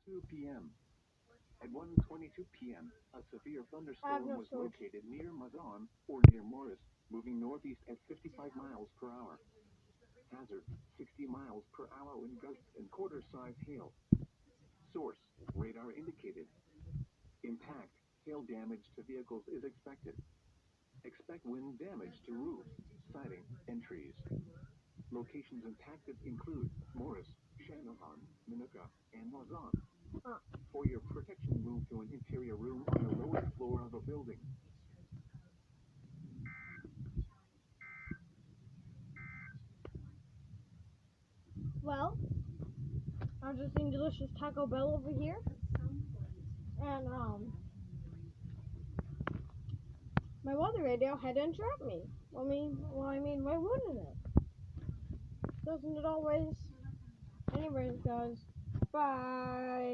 2 p.m. At 1:22 p.m., a severe I have thunderstorm no was storage. located near Mazan or near Morris, moving northeast at 55 miles per hour. Hazard: 60 miles per hour wind gusts and quarter-size hail. Source: radar indicated. Impact: hail damage to vehicles is expected. Expect wind damage to roofs, siding, and trees. Locations impacted include Morris, Shanahan, Minooka, and Mazan. Uh, For your protection, move to an interior room on the lowest floor of a building. well, I'm just eating delicious Taco Bell over here, and my weather radio had to interrupt me. I mean, why wouldn't it? Doesn't it always? Anyways, guys, bye.